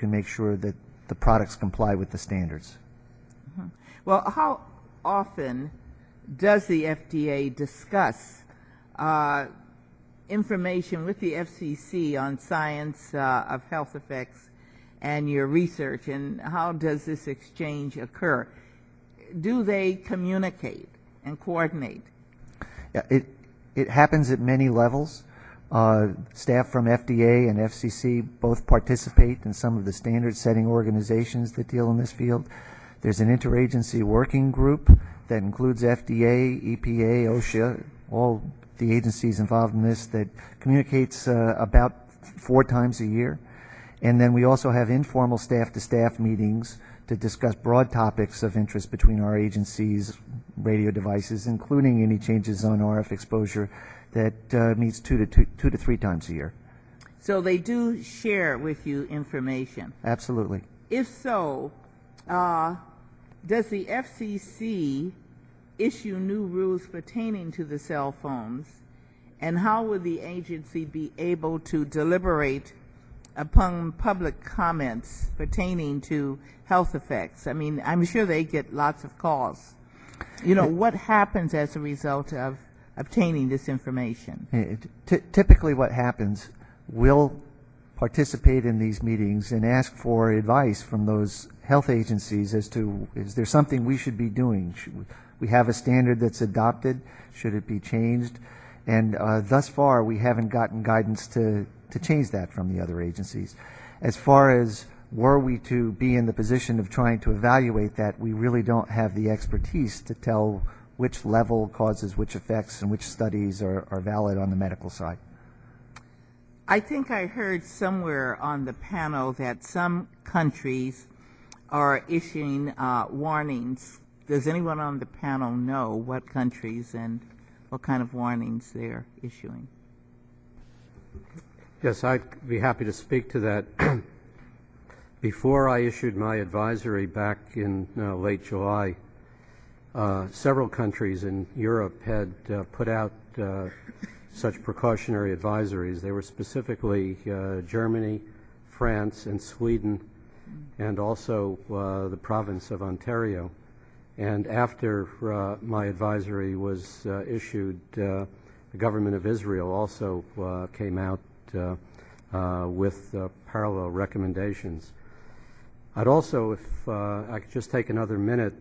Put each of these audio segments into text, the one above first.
can make sure that the products comply with the standards. Mm-hmm. Well, how often does the FDA discuss information with the FCC on science of health effects and your research, and how does this exchange occur? Do they communicate and coordinate? Yeah, it happens at many levels. Staff from FDA and FCC both participate in some of the standard-setting organizations that deal in this field. There's an interagency working group that includes FDA, EPA, OSHA, all the agencies involved in this, that communicates about 4 times a year. And then we also have informal staff-to-staff meetings to discuss broad topics of interest between our agencies, radio devices, including any changes on RF exposure, that meets 2 to 3 times a year. So they do share with you information? Absolutely. If so, does the FCC issue new rules pertaining to the cell phones, and how would the agency be able to deliberate upon public comments pertaining to health effects? I mean, I'm sure they get lots of calls. You know, what happens as a result of obtaining this information? Typically what happens, we'll participate in these meetings and ask for advice from those health agencies as to, is there something we should be doing? Should we have a standard that's adopted? Should it be changed? And thus far, we haven't gotten guidance to change that from the other agencies. As far as were we to be in the position of trying to evaluate that, we really don't have the expertise to tell which level causes which effects and which studies are valid on the medical side. I think I heard somewhere on the panel that some countries are issuing warnings. Does anyone on the panel know what countries and what kind of warnings they're issuing? Yes, I'd be happy to speak to that. Before I issued my advisory back in late July, several countries in Europe had put out such precautionary advisories. They were specifically Germany, France, and Sweden, and also the province of Ontario. And after my advisory was issued, the government of Israel also came out with parallel recommendations. I'd also, if I could just take another minute,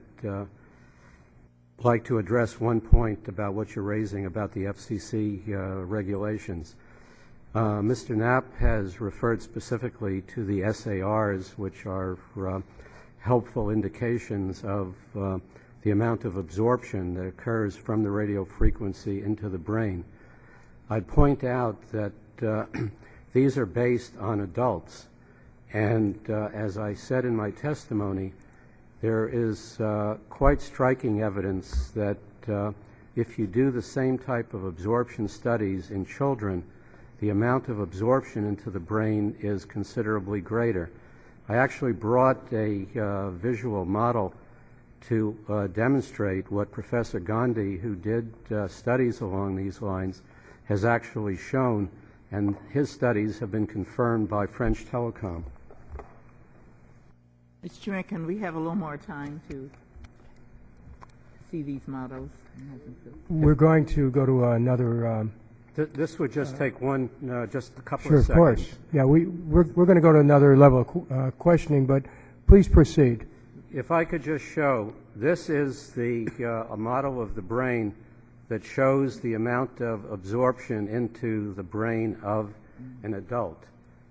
like to address one point about what you're raising about the FCC regulations. Mr. Knapp has referred specifically to the SARs, which are helpful indications of the amount of absorption that occurs from the radio frequency into the brain. I'd point out that these are based on adults, and as I said in my testimony, there is quite striking evidence that if you do the same type of absorption studies in children, the amount of absorption into the brain is considerably greater. I actually brought a visual model to demonstrate what Professor Gandhi, who did studies along these lines, has actually shown, and his studies have been confirmed by French Telecom. Mr. Chairman, can we have a little more time to see these models? We're going to go to another. This would just take just a couple sure, of seconds. Of course. Yeah, we're going to go to another level of questioning, but please proceed. If I could just show, this is a model of the brain that shows the amount of absorption into the brain of an adult.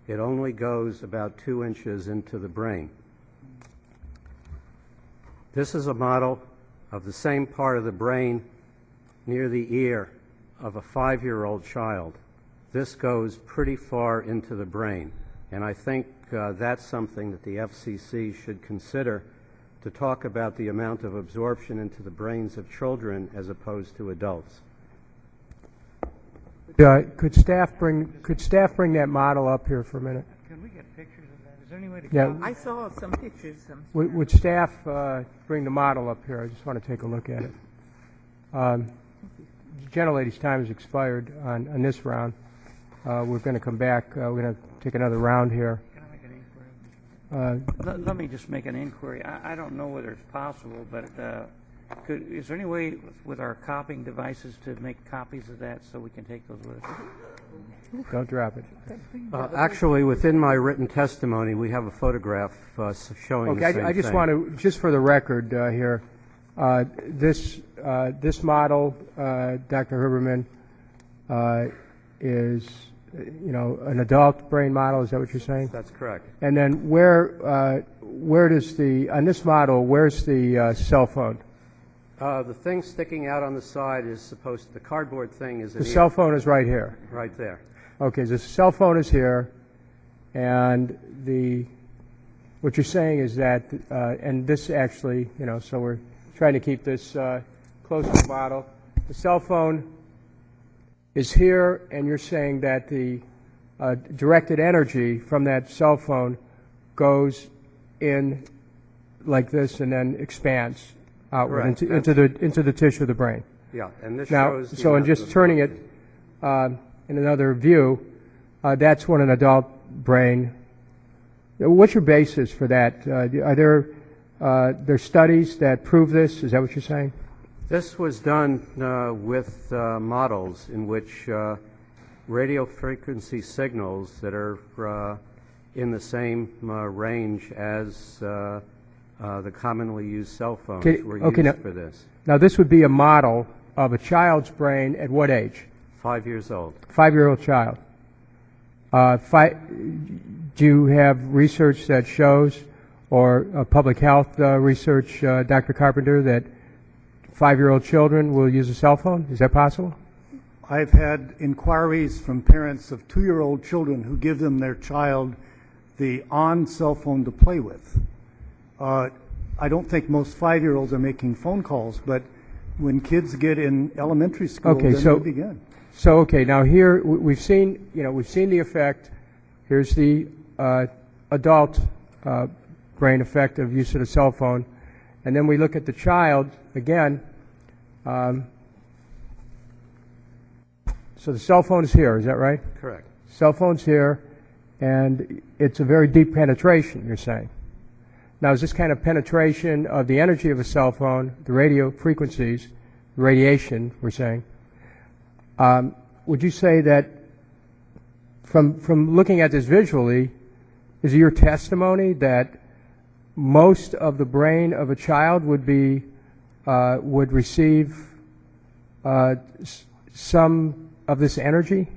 It only goes about 2 inches into the brain. This is a model of the same part of the brain near the ear of a 5-year-old child. This goes pretty far into the brain, and I think that's something that the FCC should consider to talk about the amount of absorption into the brains of children as opposed to adults. Could staff bring that model up here for a minute? Can we get pictures of that? Is there any way to Yeah. I saw some pictures. Would staff bring the model up here? I just want to take a look at it. The gentlelady's time has expired on this round. We're going to come back. We're going to take another round here. Can I make an inquiry? Let me just make an inquiry. I don't know whether it's possible, but is there any way with our copying devices to make copies of that so we can take those with us? Don't drop it. Actually, within my written testimony, we have a photograph showing the same thing. I just want to, just for the record here, this model, Dr. Herberman, is, an adult brain model. Is that what you're saying? That's correct. And then where does on this model, where's the cell phone? The thing sticking out on the side is the cardboard thing is in The cell phone is right here. right there. Okay, the cell phone is here, and what you're saying is that, and this actually, so we're trying to keep this close to the model. The cell phone is here, and you're saying that the directed energy from that cell phone goes in like this and then expands outward Correct. into the tissue of the brain. Yeah, and this Now, shows... so in just turning it in another view, that's what an adult brain. What's your basis for that? Are there studies that prove this? Is that what you're saying? This was done with models in which radio frequency signals that are in the same range as the commonly used cell phones were used for this. Now, this would be a model of a child's brain at what age? 5 years old. 5-year-old child. Do you have research that shows, or public health research, Dr. Carpenter, that 5-year-old children will use a cell phone? Is that possible? I've had inquiries from parents of 2-year-old children who give them their child the cell phone to play with. I don't think most 5-year-olds are making phone calls, but when kids get in elementary school, then they begin. So, okay, now here we've seen the effect. Here's the adult brain effect of use of the cell phone, and then we look at the child again. So the cell phone is here. Is that right? Correct. Cell phone's here, and it's a very deep penetration, you're saying. Now, is this kind of penetration of the energy of a cell phone, the radio frequencies, radiation, we're saying, would you say that from looking at this visually, is it your testimony that most of the brain of a child would receive some of this energy?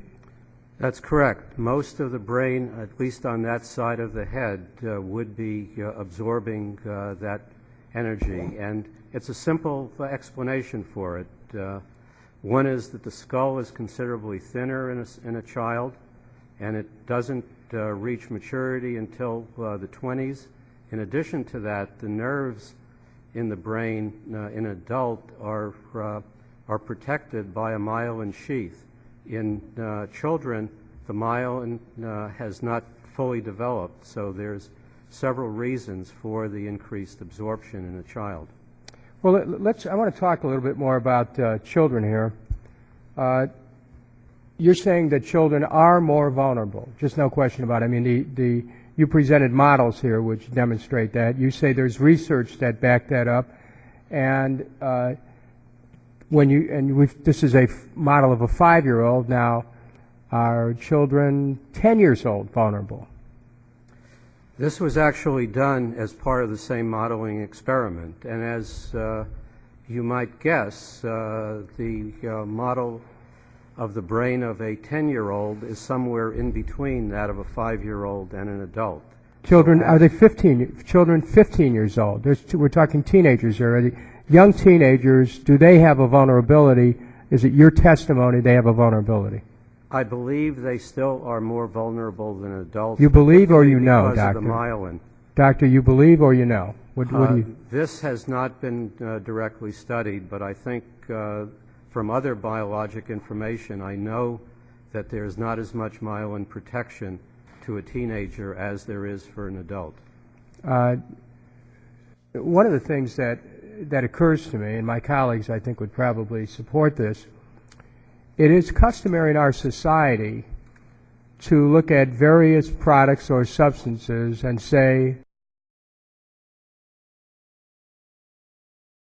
That's correct. Most of the brain, at least on that side of the head, would be absorbing that energy. And it's a simple explanation for it. One is that the skull is considerably thinner in a child, and it doesn't reach maturity until the 20s. In addition to that, the nerves in the brain in adult are protected by a myelin sheath. In children, the myelin has not fully developed, so there's several reasons for the increased absorption in a child. Well, I want to talk a little bit more about children here. You're saying that children are more vulnerable, just no question about it. I mean, you presented models here which demonstrate that. You say there's research that back that up, and this is a model of a 5-year-old. Now, are children 10 years old vulnerable? This was actually done as part of the same modeling experiment, and as you might guess, the model of the brain of a 10-year-old is somewhere in between that of a 5-year-old and an adult. Children, are they 15? Children 15 years old. We're talking teenagers here. Are the young teenagers, do they have a vulnerability? Is it your testimony they have a vulnerability? I believe they still are more vulnerable than adults. You believe or you know, because Doctor? of the myelin. Doctor, you believe or you know? What do you? This has not been directly studied, but I think from other biologic information, I know that there is not as much myelin protection to a teenager as there is for an adult. One of the things that occurs to me, and my colleagues I think would probably support this, it is customary in our society to look at various products or substances and say,